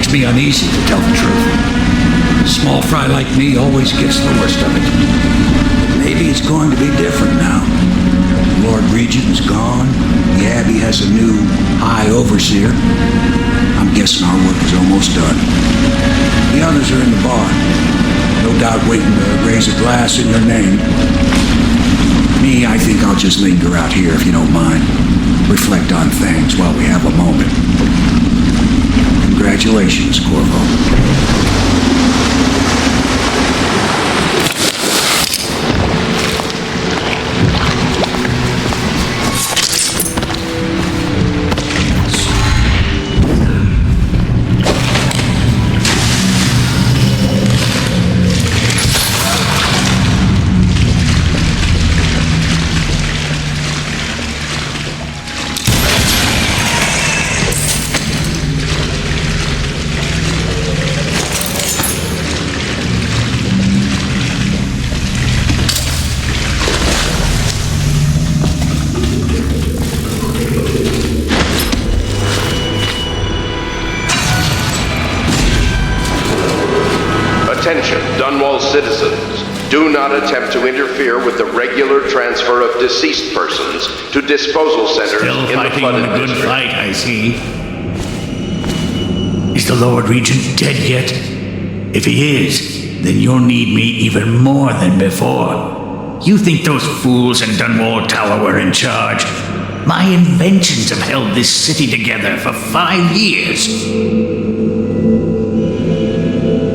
Makes me uneasy, to tell the truth. A small fry like me always gets the worst of it. Maybe it's going to be different now. The Lord Regent is gone. The Abbey has a new High Overseer. I'm guessing our work is almost done. The others are in the bar. No doubt waiting to raise a glass in your name. Me, I think I'll just linger out here if you don't mind. Reflect on things while we have a moment. Congratulations, Corvo. Attention, Dunwall citizens. Do not attempt to interfere with the regular transfer of deceased persons to disposal centers Still in the fighting flooded a good district. fight, I see. Is the Lord Regent dead yet? If he is, then you'll need me even more than before. You think those fools in Dunwall Tower were in charge? My inventions have held this city together for 5 years.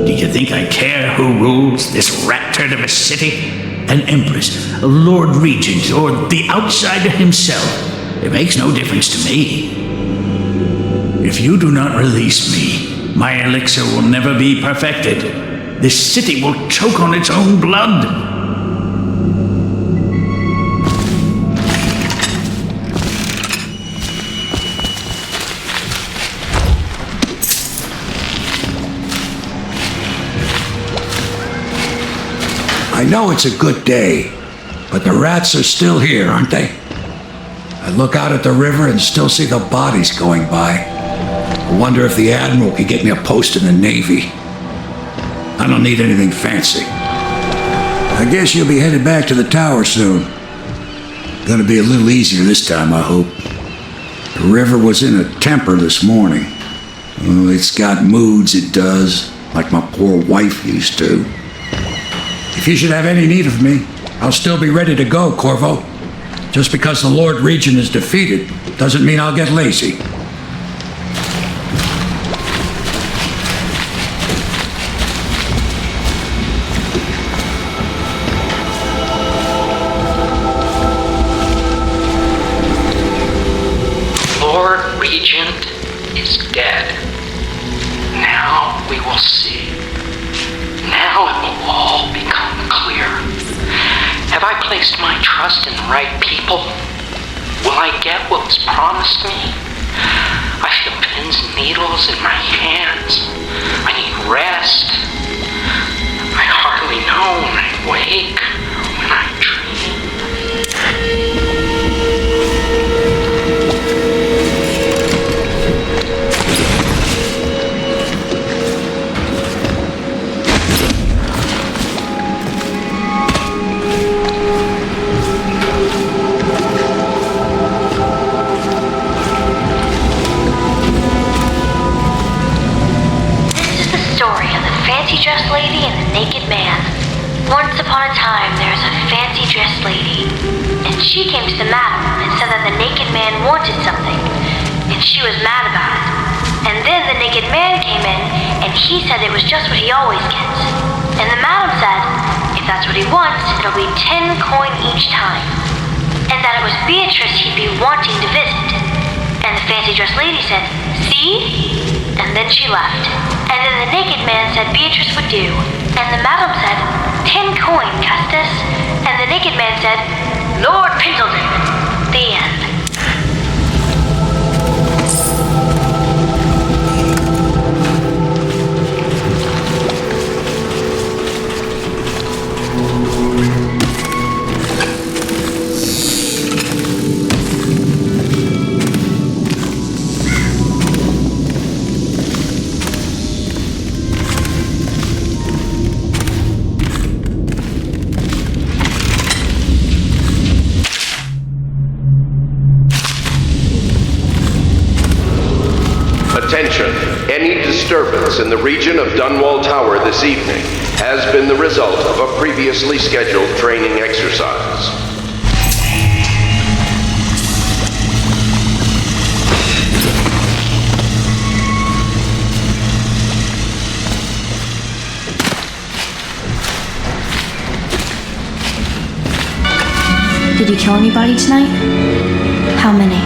Do you think I care who rules this rat turd of a city? An empress, a Lord Regent, or the outsider himself? It makes no difference to me. If you do not release me, my elixir will never be perfected. This city will choke on its own blood. I know it's a good day, but the rats are still here, aren't they? I look out at the river and still see the bodies going by. I wonder if the Admiral could get me a post in the Navy. I don't need anything fancy. I guess you'll be headed back to the tower soon. Gonna be a little easier this time, I hope. The river was in a temper this morning. Oh, it's got moods, it does, like my poor wife used to. If you should have any need of me, I'll still be ready to go, Corvo. Just because the Lord Regent is defeated doesn't mean I'll get lazy. Lord Regent is dead. Now we will see. Now it will all become clear. Have I placed my trust in the right people? Will I get what was promised me? I feel pins and needles in my hands. I need rest. I hardly know when I wake or when I dream. Fancy-dressed lady and the naked man. Once upon a time, there was a fancy-dressed lady, and she came to the madam and said that the naked man wanted something, and she was mad about it. And then the naked man came in, and he said it was just what he always gets. And the madam said, if that's what he wants, it'll be 10 coin each time. And that it was Beatrice he'd be wanting to visit. And the fancy-dressed lady said, see? And then she left. And then the naked man said Beatrice would do. And the madam said, 10 coin, Custis. And the naked man said, Lord Pendleton. The end. Attention! Any disturbance in the region of Dunwall Tower this evening has been the result of a previously scheduled training exercise. Did you kill anybody tonight? How many?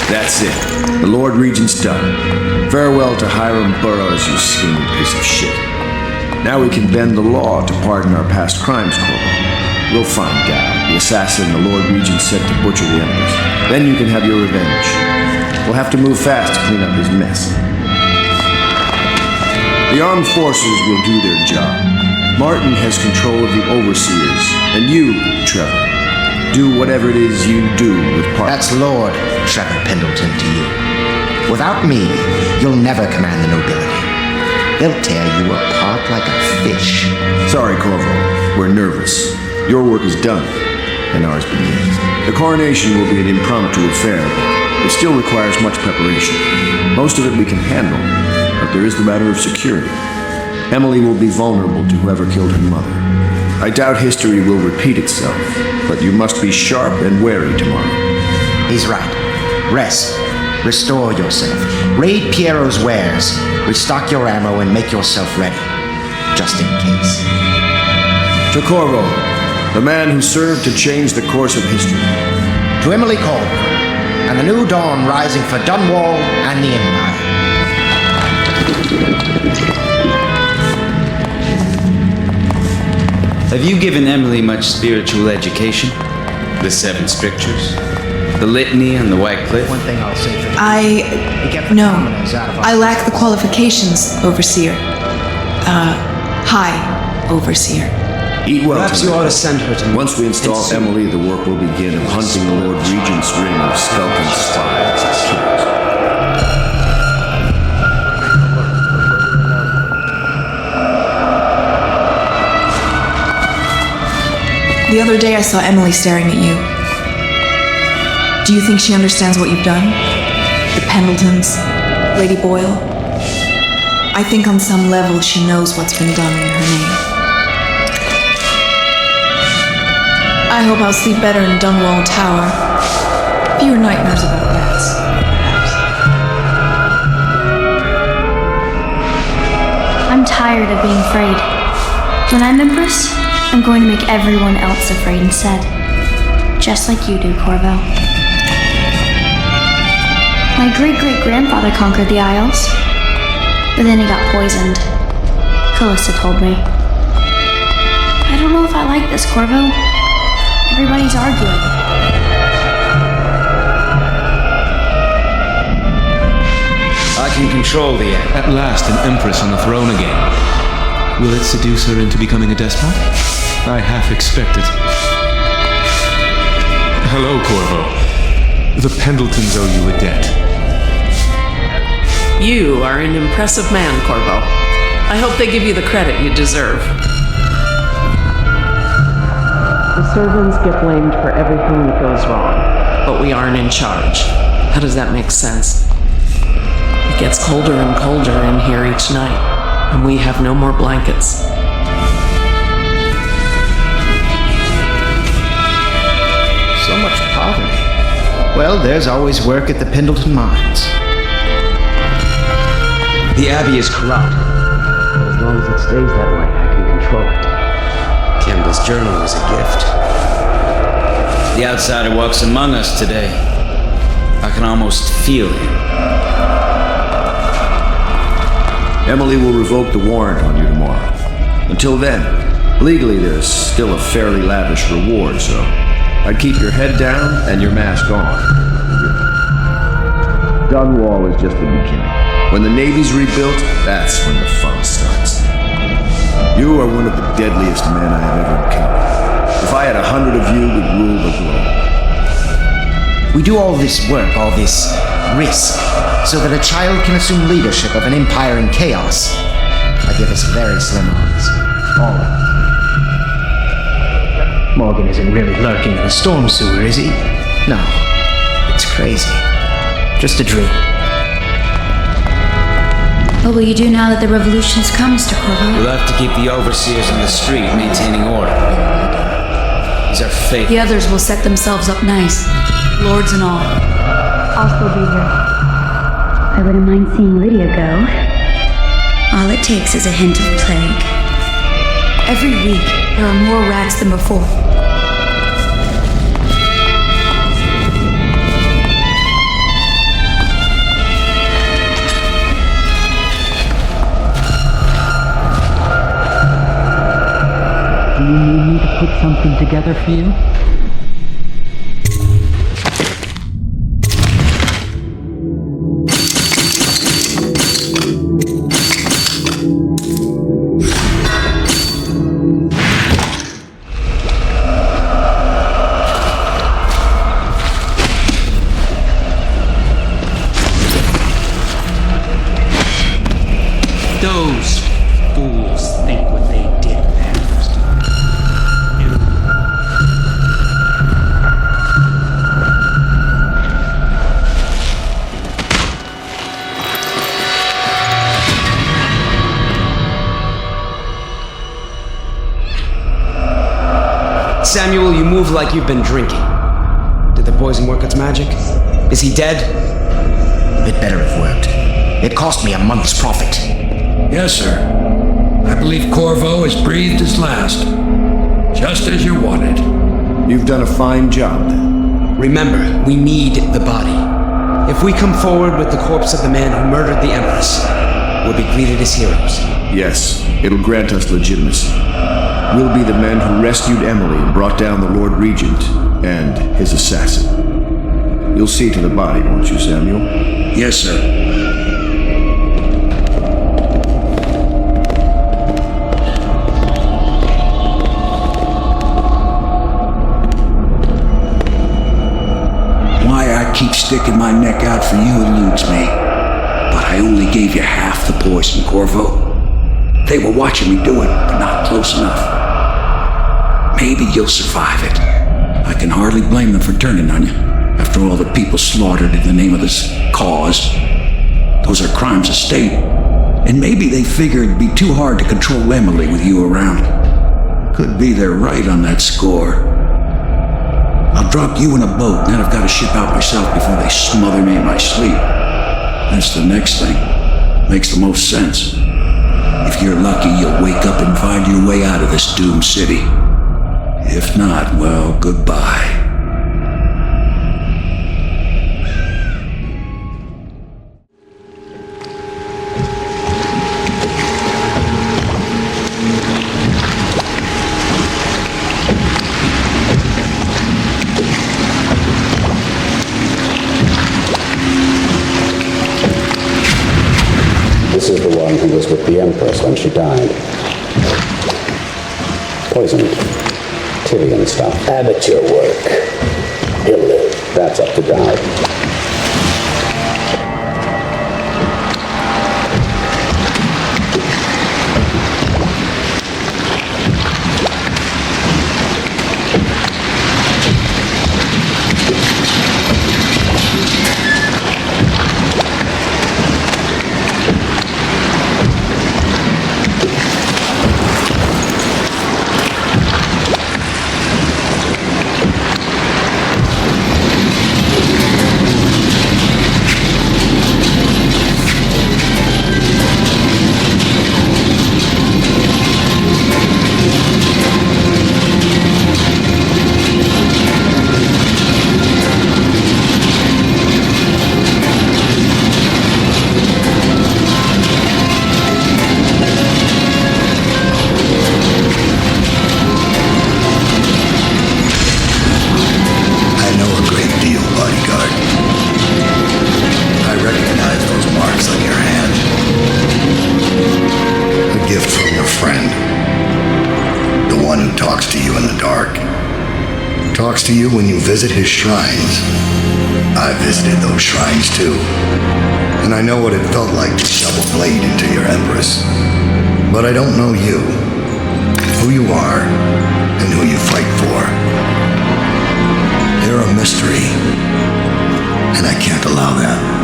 That's it. The Lord Regent's done. Farewell to Hiram Burroughs, you scheming piece of shit. Now we can bend the law to pardon our past crimes, Corporal. We'll find Gal, the assassin the Lord Regent sent to butcher the Empress. Then you can have your revenge. We'll have to move fast to clean up his mess. The armed forces will do their job. Martin has control of the overseers, and you, Trevor, do whatever it is you do with Parker. That's Lord Trevor Pendleton to you. Without me, you'll never command the nobility. They'll tear you apart like a fish. Sorry, Corvo. We're nervous. Your work is done, and ours begins. The coronation will be an impromptu affair, but it still requires much preparation. Most of it we can handle, but there is the matter of security. Emily will be vulnerable to whoever killed her mother. I doubt history will repeat itself, but you must be sharp and wary tomorrow. He's right. Rest. Restore yourself. Raid Piero's wares. Restock your ammo and make yourself ready. Just in case. To Corvo, the man who served to change the course of history. To Emily Colville, and the new dawn rising for Dunwall and the Empire. Have you given Emily much spiritual education? The 7 strictures? The litany and the White Cliff? One thing I'll say for you. No. I lack the qualifications, Overseer. High Overseer. Eat well. Perhaps you ought to send her to me. Once we install Emily, the work will begin of hunting the Lord Regent's ring of skulking spies and killers. The other day I saw Emily staring at you. Do you think she understands what you've done? The Pendletons, Lady Boyle? I think on some level she knows what's been done in her name. I hope I'll sleep better in Dunwall Tower. Fewer nightmares about rats, perhaps. I'm tired of being afraid. When I'm Empress, I'm going to make everyone else afraid instead. Just like you do, Corvo. My great-great-grandfather conquered the Isles, but then he got poisoned. Callista told me. I don't know if I like this, Corvo. Everybody's arguing. I can control the air. At last, an empress on the throne again. Will it seduce her into becoming a despot? I half expect it. Hello, Corvo. The Pendletons owe you a debt. You are an impressive man, Corvo. I hope they give you the credit you deserve. The servants get blamed for everything that goes wrong, but we aren't in charge. How does that make sense? It gets colder and colder in here each night, and we have no more blankets. So much poverty. Well, there's always work at the Pendleton mines. The Abbey is corrupt. But as long as it stays that way, I can control it. Campbell's journal is a gift. The outsider walks among us today. I can almost feel him. Emily will revoke the warrant on you tomorrow. Until then, legally there's still a fairly lavish reward, so I'd keep your head down and your mask on. Dunwall is just the beginning. When the Navy's rebuilt, that's when the fun starts. You are one of the deadliest men I have ever encountered. If I had 100 of you, we'd rule the globe. We do all this work, all this risk, so that a child can assume leadership of an empire in chaos. I give us very slim odds. All of them. Morgan isn't really lurking in the storm sewer, is he? No, it's crazy. Just a dream. What will you do now that the revolution's come, Mr. Corvo? We'll have to keep the overseers in the street maintaining order. He's our faith. The others will set themselves up nice, lords and all. I'll still be here. I wouldn't mind seeing Lydia go. All it takes is a hint of plague. Every week, there are more rats than before. Do you need me to put something together for you? Those fools think what they did matters. Samuel, you move like you've been drinking. Did the poison work its magic? Is he dead? It better have worked. It cost me a month's profit. Yes, sir. I believe Corvo has breathed his last. Just as you wanted. You've done a fine job, then. Remember, we need the body. If we come forward with the corpse of the man who murdered the Empress, we'll be greeted as heroes. Yes, it'll grant us legitimacy. We'll be the men who rescued Emily and brought down the Lord Regent and his assassin. You'll see to the body, won't you, Samuel? Yes, sir. Why I keep sticking my neck out for you eludes me. But I only gave you half the poison, Corvo. They were watching me do it, but not close enough. Maybe you'll survive it. I can hardly blame them for turning on you. After all the people slaughtered in the name of this cause. Those are crimes of state. And maybe they figured it'd be too hard to control Emily with you around. Could be they're right on that score. I'll drop you in a boat, and then I've got to ship out myself before they smother me in my sleep. That's the next thing. Makes the most sense. If you're lucky, you'll wake up and find your way out of this doomed city. If not, well, goodbye. This is the one who was with the Empress when she died. Poisoned. Tyrian stuff. Amateur work. He'll live. That's up to God. talks to you when you visit his shrines. I visited those shrines too, and I know what it felt like to shove a blade into your Empress. But I don't know you, who you are, and who you fight for. You're a mystery, and I can't allow that.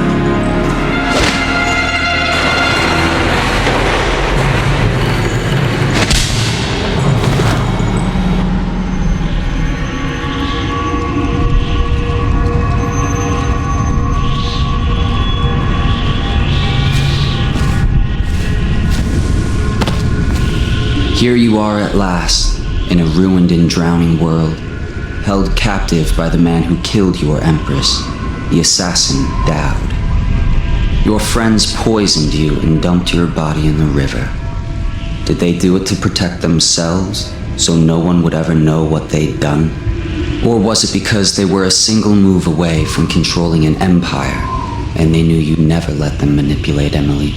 Here you are at last, in a ruined and drowning world, held captive by the man who killed your Empress, the assassin Dowd. Your friends poisoned you and dumped your body in the river. Did they do it to protect themselves, so no one would ever know what they'd done? Or was it because they were a single move away from controlling an empire, and they knew you'd never let them manipulate Emily?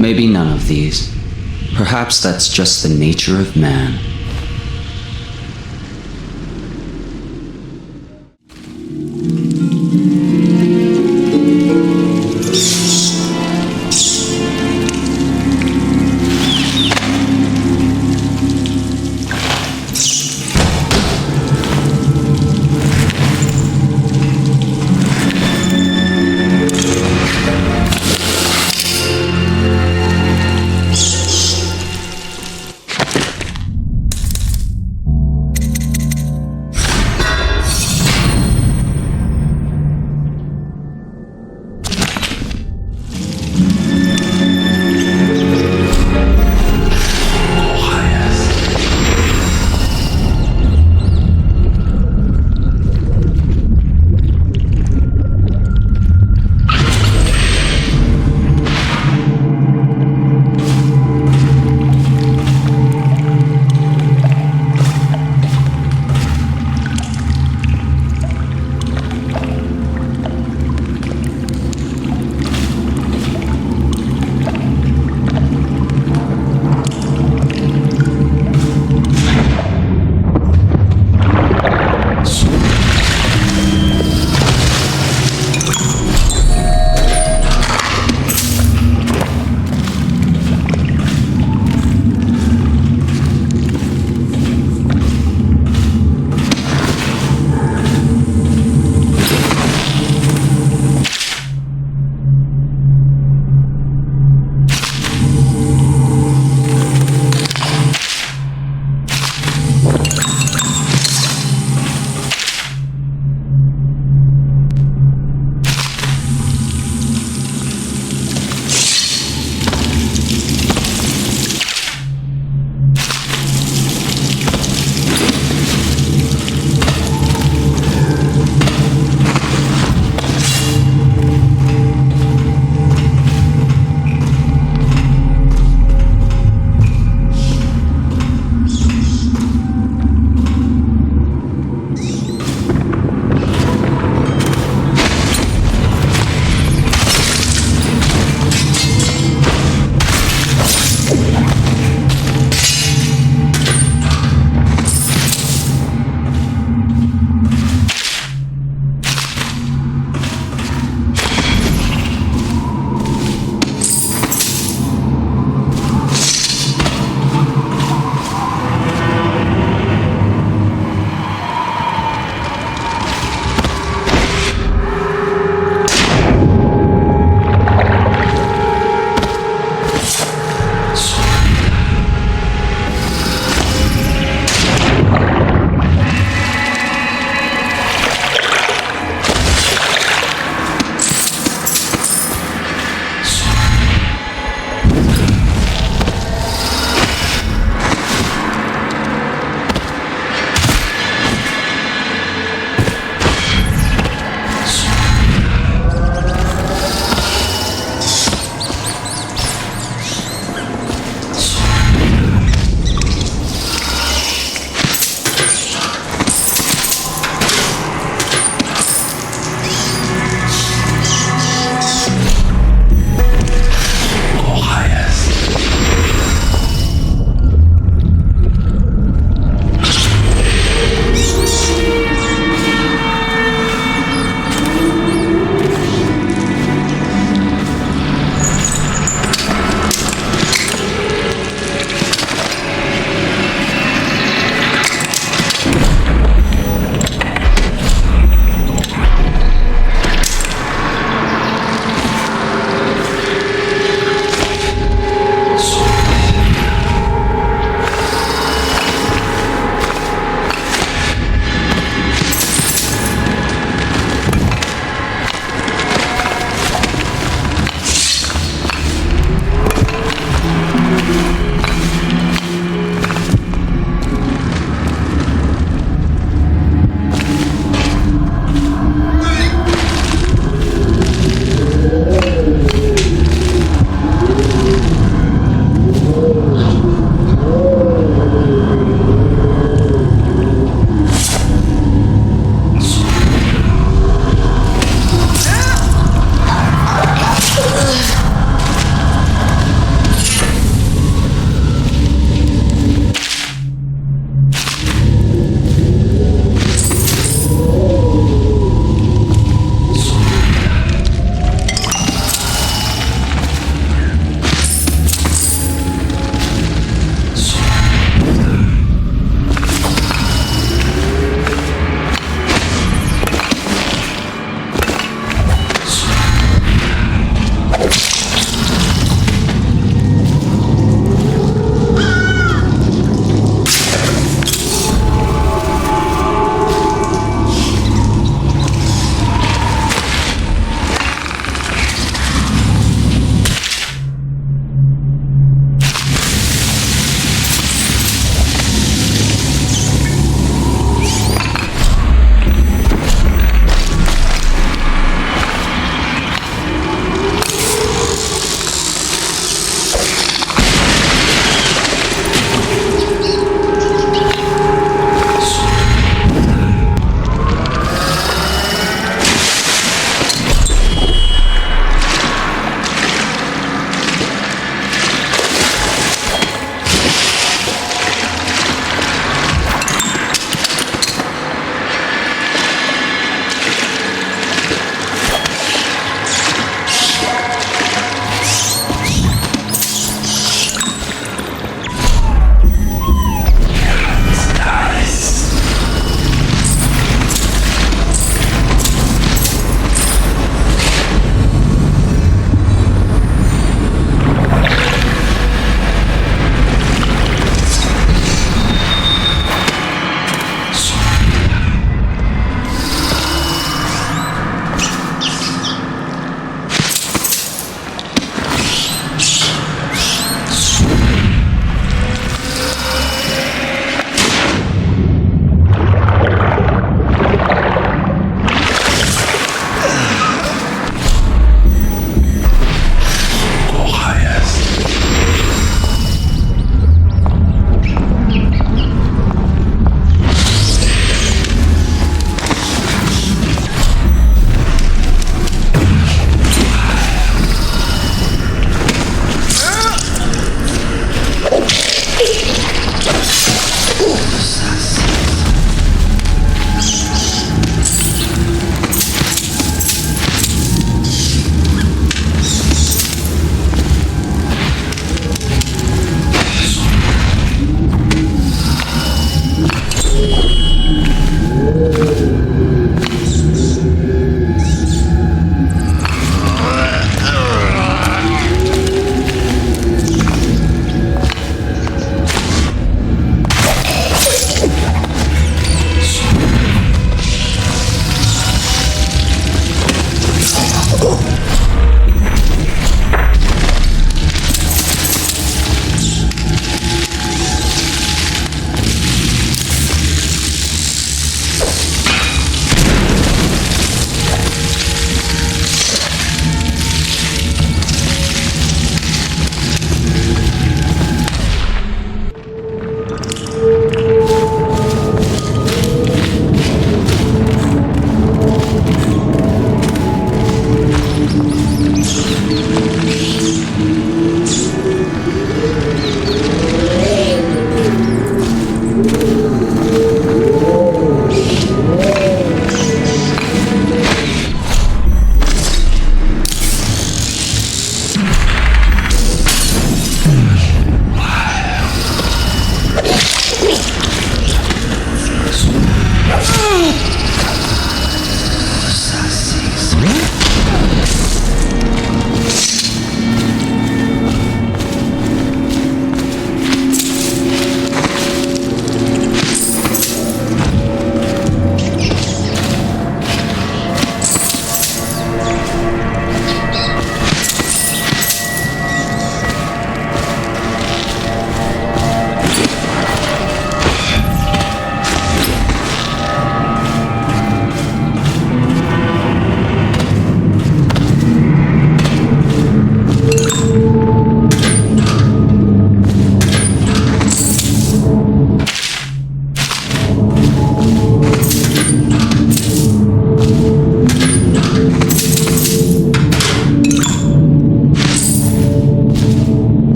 Maybe none of these. Perhaps that's just the nature of man.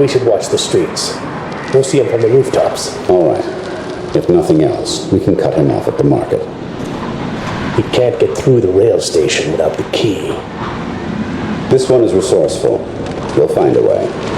we should watch the streets. We'll see him from the rooftops. All right. If nothing else, we can cut him off at the market. He can't get through the rail station without the key. This one is resourceful. He'll find a way.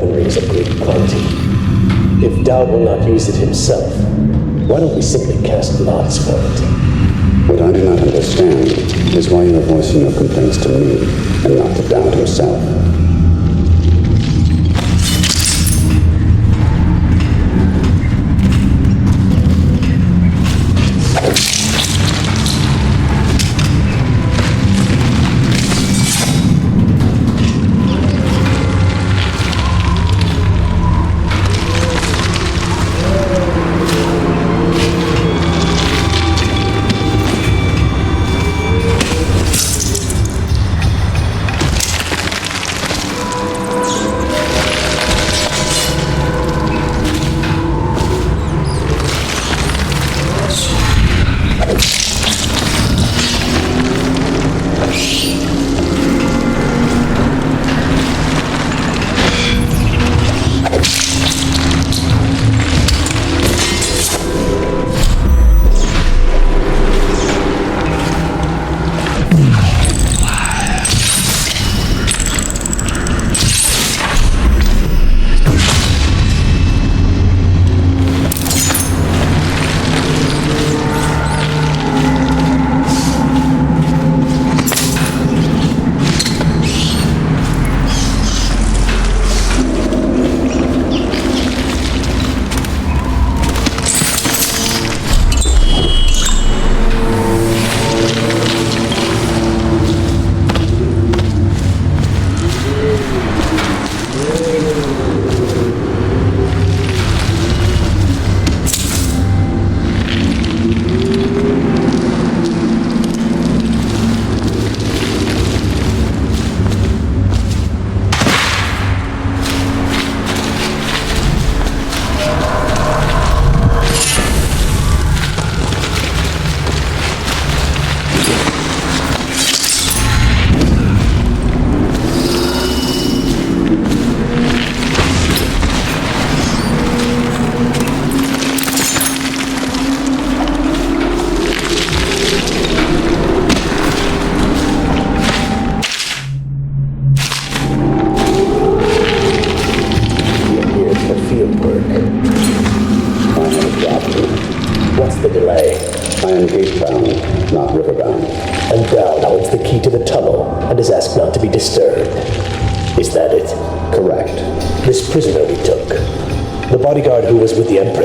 weaponry is of great quality. If Dowd will not use it himself, why don't we simply cast lots for it? What I do not understand is why you are voicing your complaints to me and not to Dowd himself.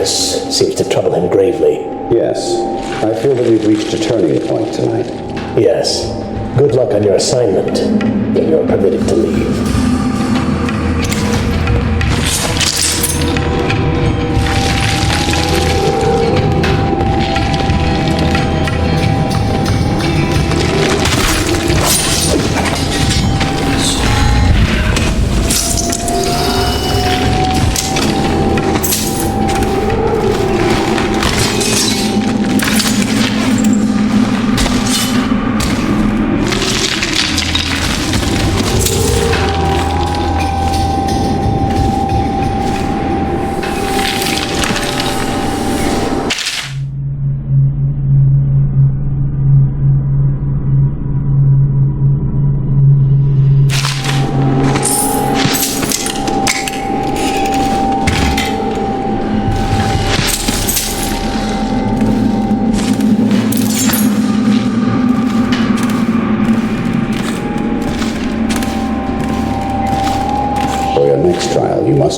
Seems to trouble him gravely. Yes. I feel that we've reached a turning point tonight. Yes. Good luck on your assignment. Then you're permitted to leave.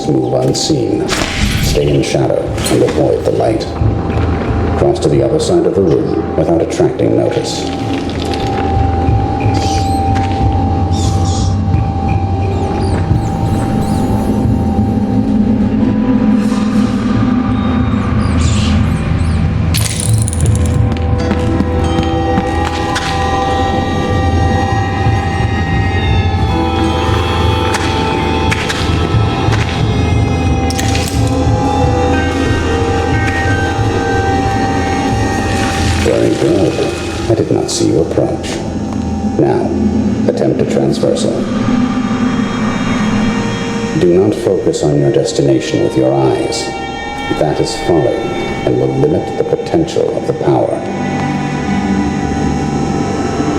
Move unseen, stay in shadow, and avoid the light. Cross to the other side of the room without attracting notice. I did not see you approach. Now, attempt a transversal. Do not focus on your destination with your eyes. That is folly and will limit the potential of the power.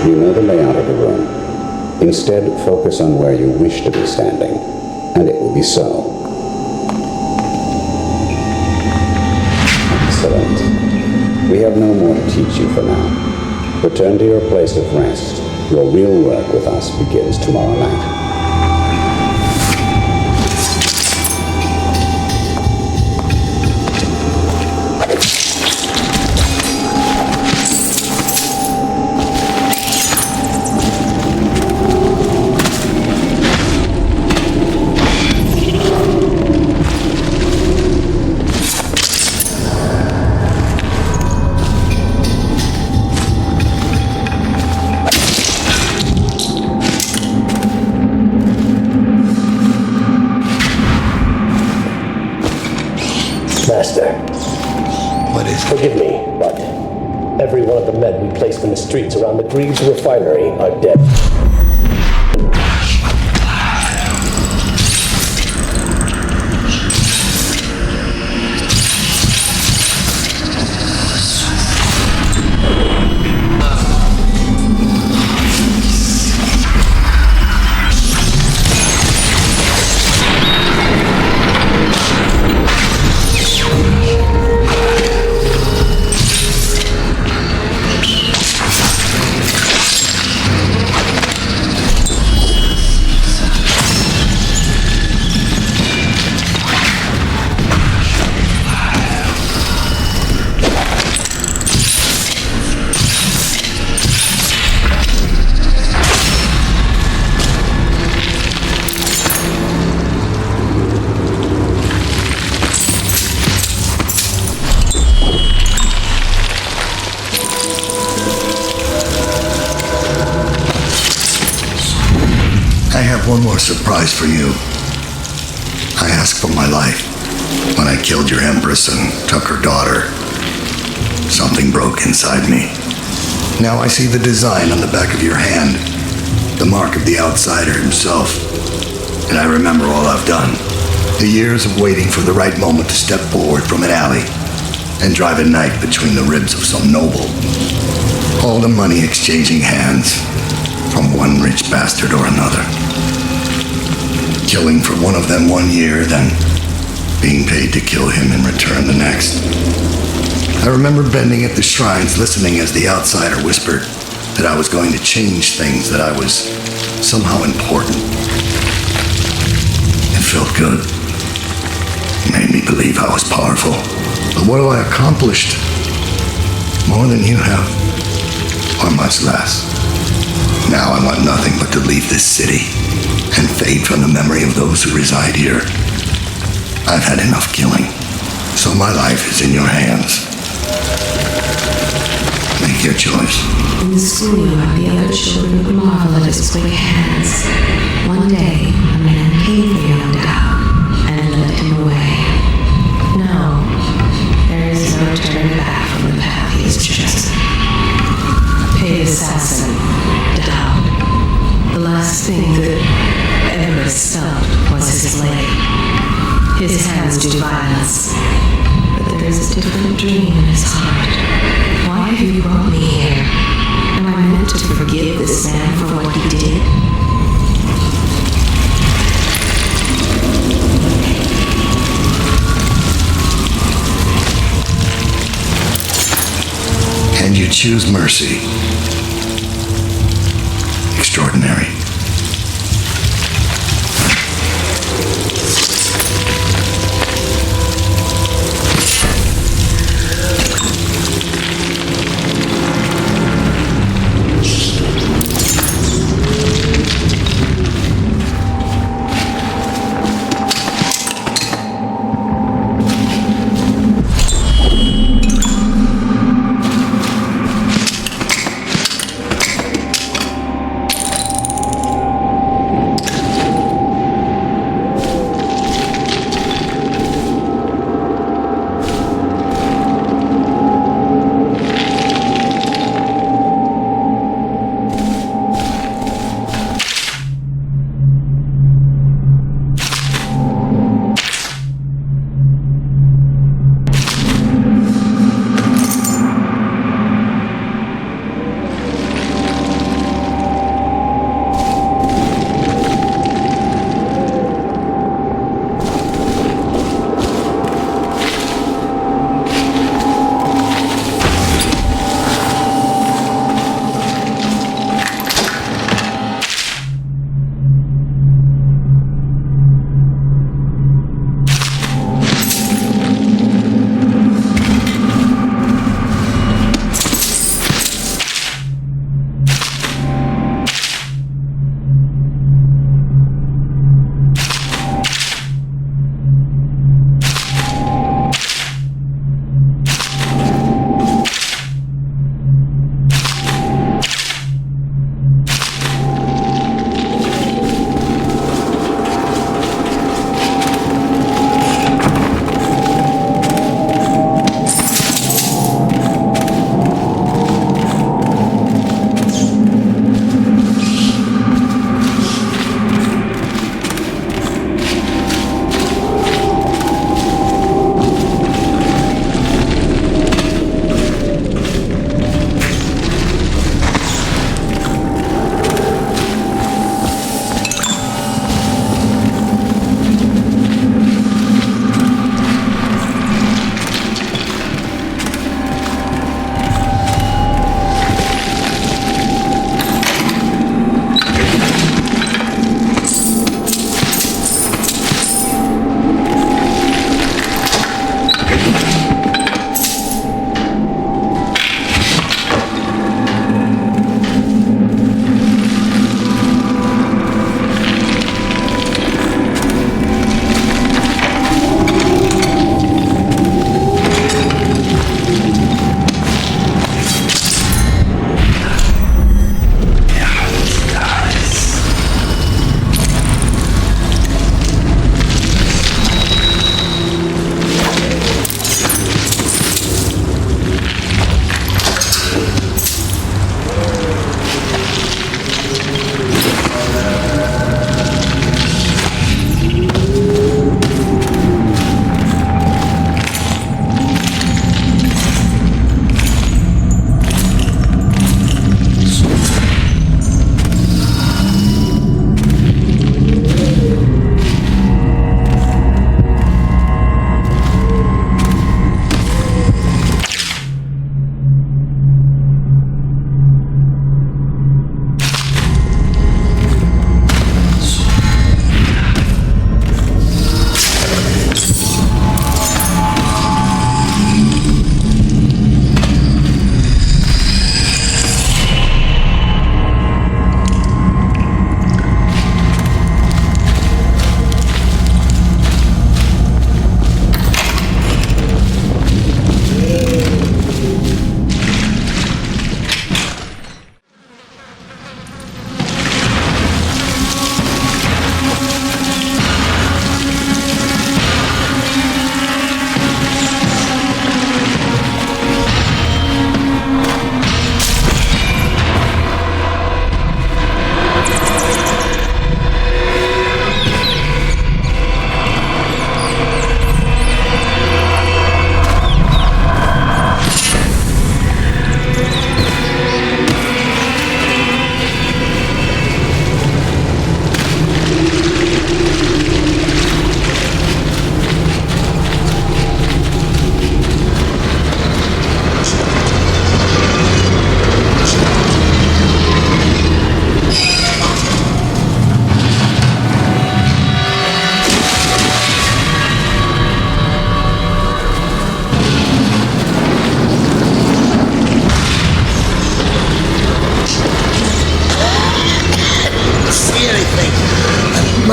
You know the layout of the room. Instead, focus on where you wish to be standing, and it will be so. We have no more to teach you for now. Return to your place of rest. Your real work with us begins tomorrow night. Master. What is it? Forgive me, but every one of the men we placed in the streets around the Greaves refinery are dead. I have one more surprise for you. I asked for my life when I killed your Empress and took her daughter. Something broke inside me. Now I see the design on the back of your hand, the mark of the outsider himself. And I remember all I've done. The years of waiting for the right moment to step forward from an alley and drive a knife between the ribs of some noble. All the money exchanging hands from one rich bastard or another. Killing for one of them 1 year, then being paid to kill him in return the next. I remember bending at the shrines, listening as the outsider whispered that I was going to change things, that I was somehow important. It felt good. It made me believe I was powerful. But what have I accomplished? More than you have, or much less. Now I want nothing but to leave this city and fade from the memory of those who reside here. I've had enough killing, so my life is in your hands. Make your choice. In the schoolyard, the other children would marvel at his quick hands. One day, a man came for young Dao and led him away. No, there is no turning back from the path he has chosen. A paid assassin, Dao. The last thing that Empress felt was his blade. His hands do violence, but there is a different dream in his heart. Why have you brought me here? Am I meant to forgive this man for what he did? And you choose mercy. Extraordinary.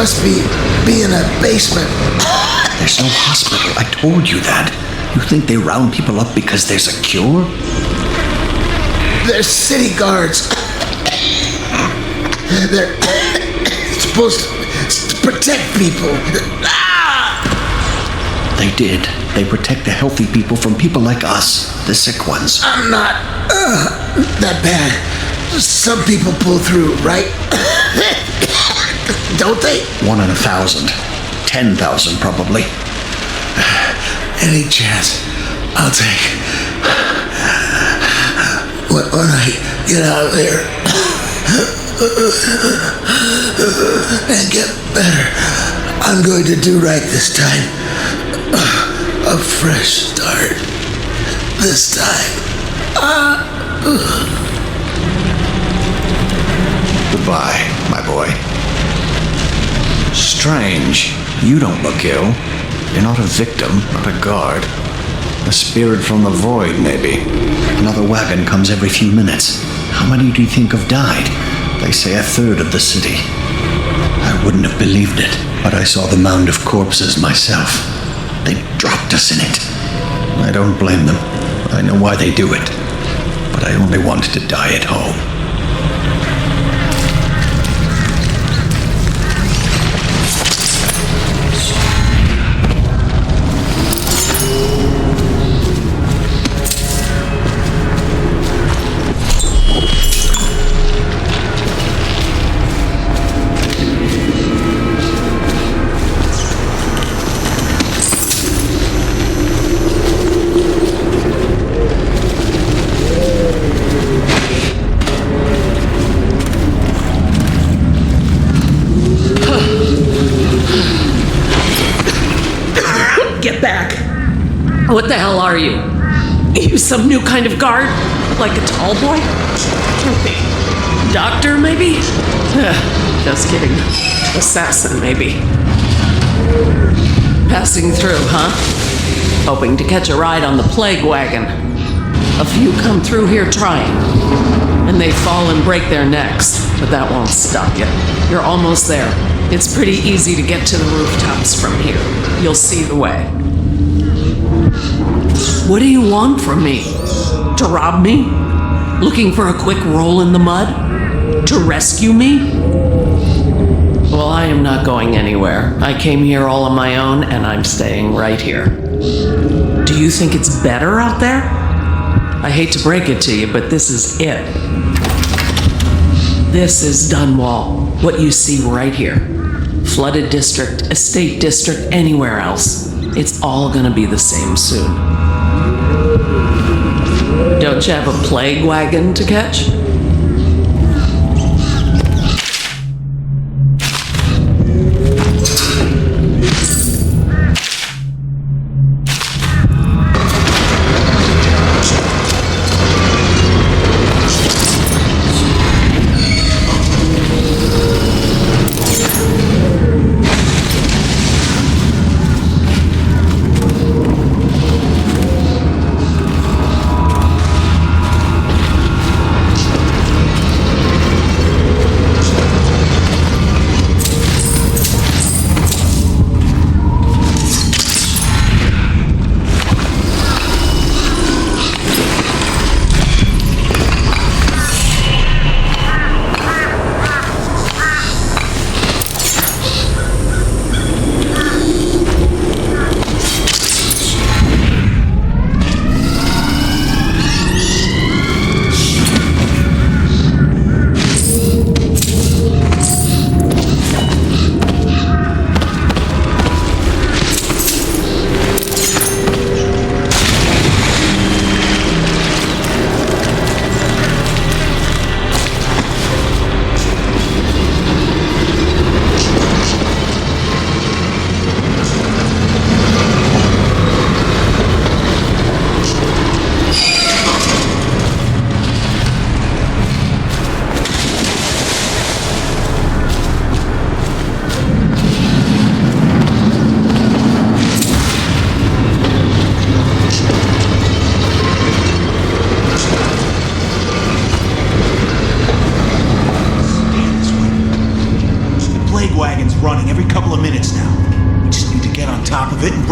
must be in a basement. There's no hospital. I told you that. You think they round people up because there's a cure? They're city guards. They're supposed to protect people. They did. They protect the healthy people from people like us, the sick ones. I'm not that bad. Some people pull through, right? Don't they? 1 in 1,000. 10,000 probably. Any chance I'll take. When I get out of there and get better, I'm going to do right this time. A fresh start. This time. Goodbye, my boy. Strange. You don't look ill. You're not a victim, not a guard. A spirit from the void, maybe. Another wagon comes every few minutes. How many do you think have died? They say 1/3 of the city. I wouldn't have believed it, but I saw the mound of corpses myself. They dropped us in it. I don't blame them. I know why they do it. But I only wanted to die at home. Get back. What the hell are you? You some new kind of guard? Like a tall boy? Doctor, maybe? Just kidding. Assassin, maybe. Passing through, huh? Hoping to catch a ride on the plague wagon. A few come through here trying, and they fall and break their necks, but that won't stop you. You're almost there. It's pretty easy to get to the rooftops from here. You'll see the way. What do you want from me? To rob me? Looking for a quick roll in the mud? To rescue me? Well, I am not going anywhere. I came here all on my own, and I'm staying right here. Do you think it's better out there? I hate to break it to you, but this is it. This is Dunwall, what you see right here. Flooded district, estate district, anywhere else. It's all gonna be the same soon. Don't you have a plague wagon to catch?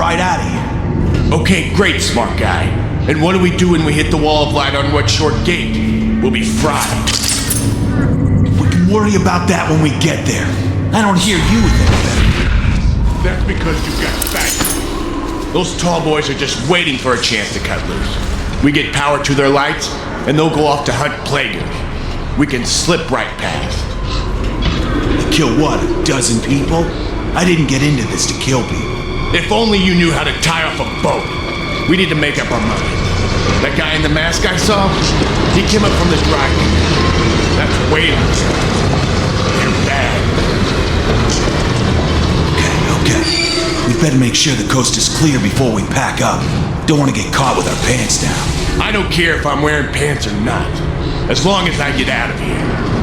right out of here. Okay, great, smart guy. And what do we do when we hit the wall of light on Red Short Gate? We'll be fried. We can worry about that when we get there. I don't hear you think better. That's because you got fat. Those tall boys are just waiting for a chance to cut loose. We get power to their lights, and they'll go off to hunt plaguers. We can slip right past. They kill what, a dozen people? I didn't get into this to kill people. If only you knew how to tie off a boat. We need to make up our mind. That guy in the mask I saw, he came up from the dry. That's whalers. They're bad. Okay. We better make sure the coast is clear before we pack up. Don't want to get caught with our pants down. I don't care if I'm wearing pants or not, as long as I get out of here.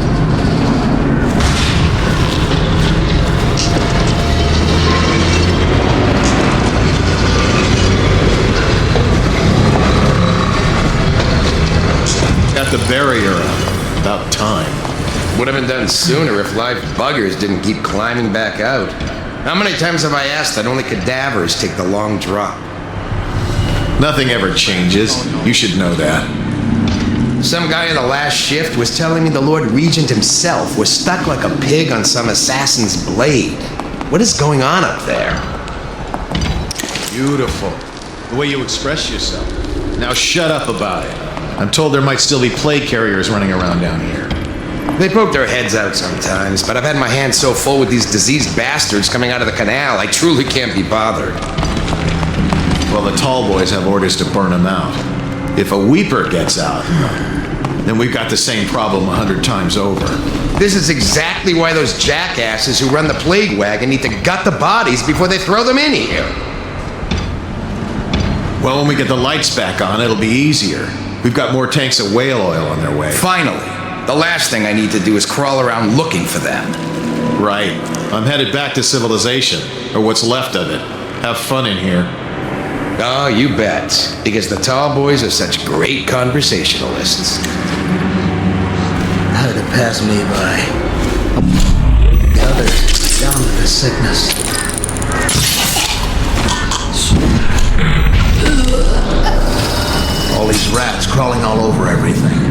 Got the barrier up. About time. Would have been done sooner if live buggers didn't keep climbing back out. How many times have I asked that only cadavers take the long drop? Nothing ever changes. You should know that. Some guy in the last shift was telling me the Lord Regent himself was stuck like a pig on some assassin's blade. What is going on up there? Beautiful. The way you express yourself. Now shut up about it. I'm told there might still be plague carriers running around down here. They poke their heads out sometimes, but I've had my hands so full with these diseased bastards coming out of the canal, I truly can't be bothered. Well, the tall boys have orders to burn them out. If a weeper gets out, then we've got the same problem 100 times over. This is exactly why those jackasses who run the plague wagon need to gut the bodies before they throw them in here. Well, when we get the lights back on, it'll be easier. We've got more tanks of whale oil on their way. Finally. The last thing I need to do is crawl around looking for them. Right. I'm headed back to civilization, or what's left of it. Have fun in here. Oh, you bet. Because the tall boys are such great conversationalists. How did it pass me by? The others down with the sickness. All these rats crawling all over everything.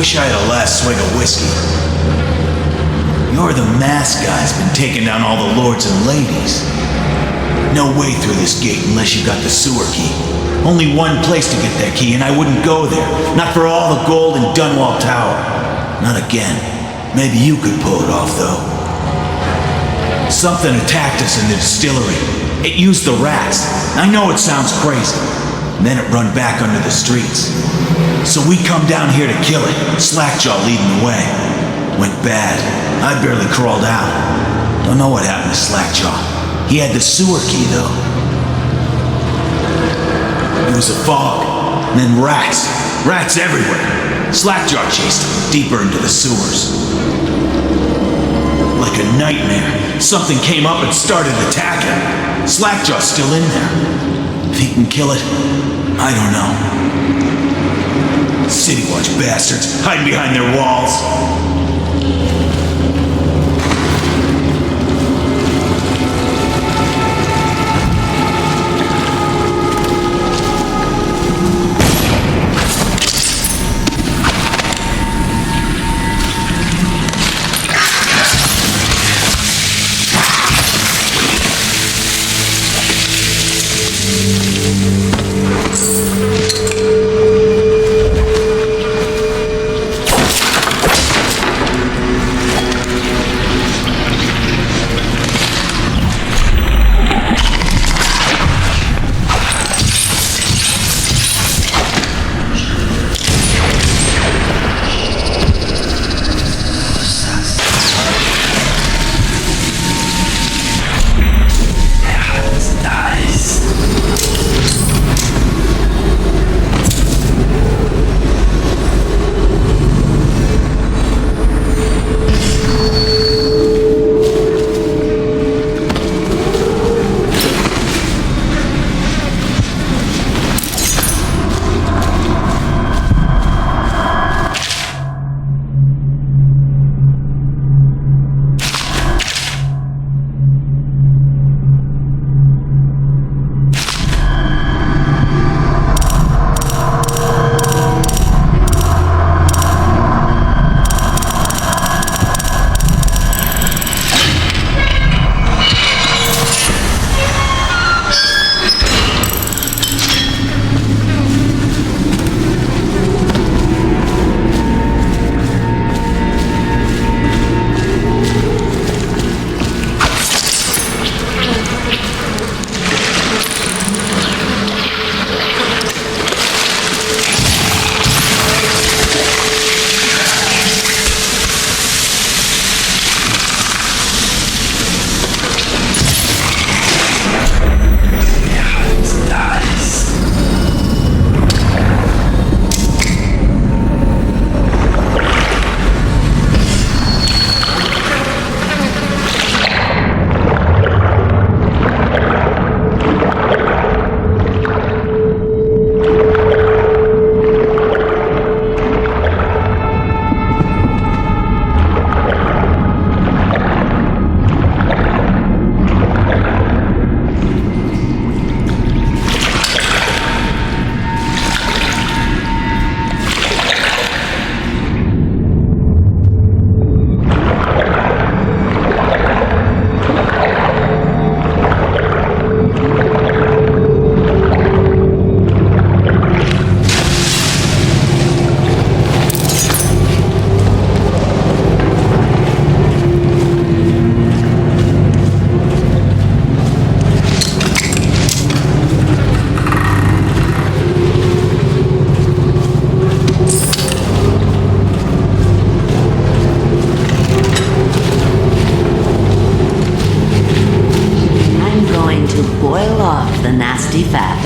wish I had a last swig of whiskey. You're the masked guy's been taking down all the lords and ladies. No way through this gate unless you got the sewer key. Only one place to get that key, and I wouldn't go there. Not for all the gold in Dunwall Tower. Not again. Maybe you could pull it off, though. Something attacked us in the distillery. It used the rats. I know it sounds crazy. And then it run back under the streets. So we come down here to kill it, Slackjaw leading the way. Went bad. I barely crawled out. Don't know what happened to Slackjaw. He had the sewer key, though. It was a fog, and then rats. Rats everywhere. Slackjaw chased him deeper into the sewers. Like a nightmare, something came up and started attacking. Slackjaw's still in there. If he can kill it, I don't know. City Watch bastards, hiding behind their walls.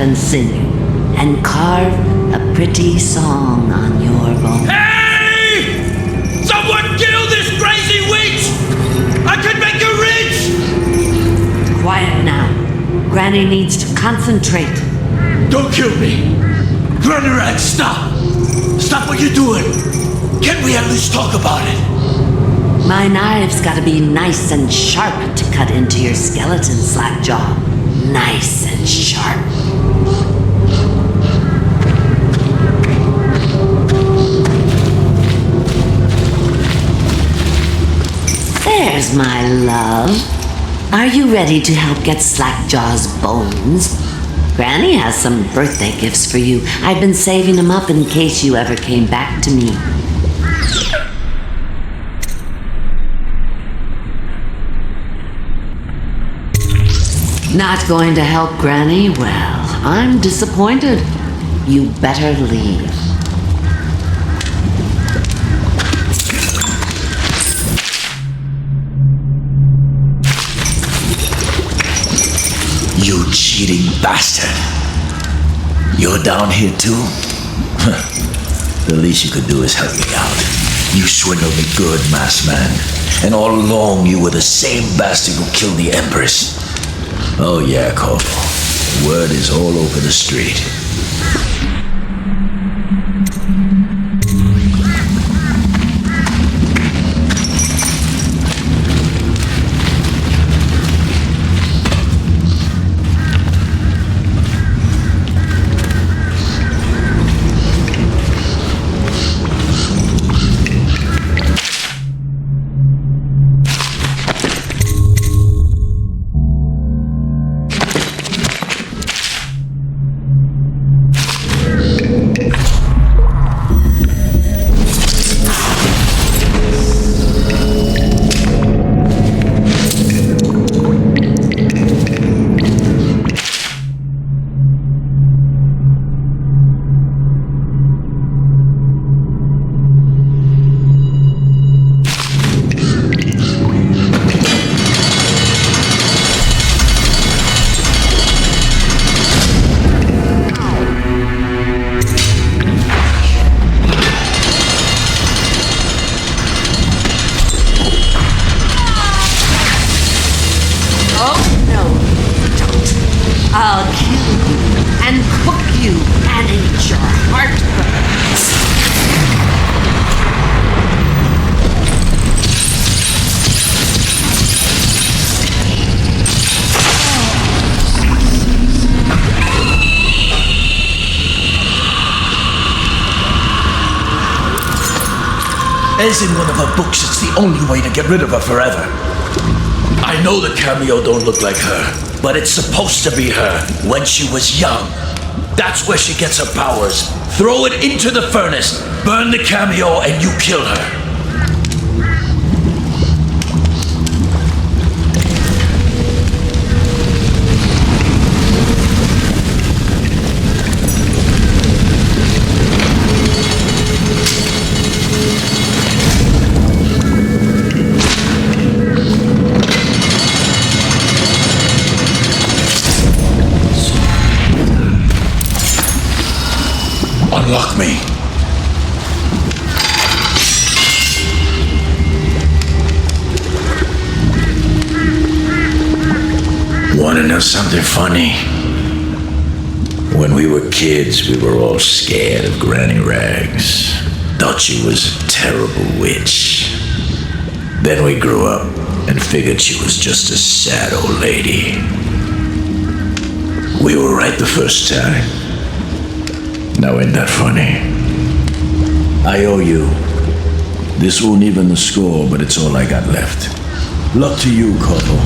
and sinew, and carve a pretty song on your bone. Hey! Someone kill this crazy witch! I could make her rich! Quiet now. Granny needs to concentrate. Don't kill me! Granny Rat, stop! Stop what you're doing! Can't we at least talk about it? My knife's gotta be nice and sharp to cut into your skeleton, Slackjaw. Nice and sharp. my love. Are you ready to help get Slackjaw's bones? Granny has some birthday gifts for you. I've been saving them up in case you ever came back to me. Not going to help Granny? Well, I'm disappointed. You better leave. You cheating bastard. You're down here too? The least you could do is help me out. You swindled me good, masked man. And all along you were the same bastard who killed the Empress. Oh yeah, Corporal. Word is all over the street. I'll kill you and cook you and eat your heartburns. As in one of her books, it's the only way to get rid of her forever. I know the cameo don't look like her, but it's supposed to be her when she was young. That's where she gets her powers. Throw it into the furnace, burn the cameo, and you kill her. Unlock me. Want to know something funny? When we were kids, we were all scared of Granny Rags. Thought she was a terrible witch. Then we grew up and figured she was just a sad old lady. We were right the first time. Now ain't that funny? I owe you. This won't even the score, but it's all I got left. Luck to you, Corporal.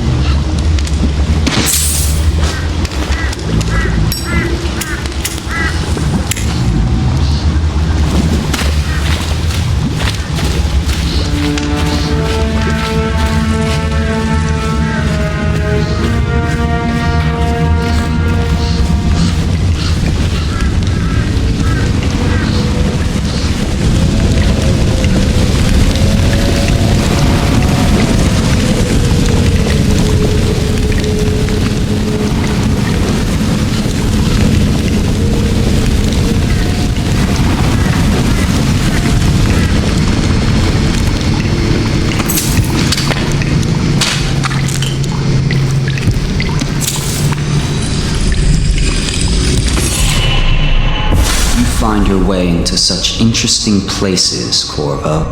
Find your way into such interesting places, Corvo.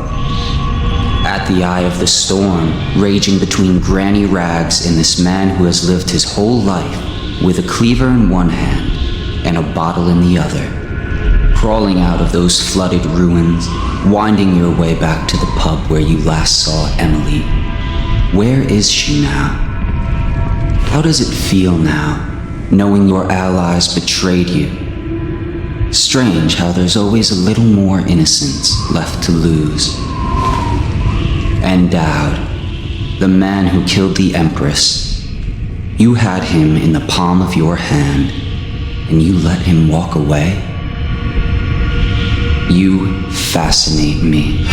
At the eye of the storm, raging between Granny Rags and this man who has lived his whole life with a cleaver in one hand and a bottle in the other. Crawling out of those flooded ruins, winding your way back to the pub where you last saw Emily. Where is she now? How does it feel now, knowing your allies betrayed you? Strange how there's always a little more innocence left to lose. And Dowd, the man who killed the Empress, you had him in the palm of your hand, and you let him walk away? You fascinate me.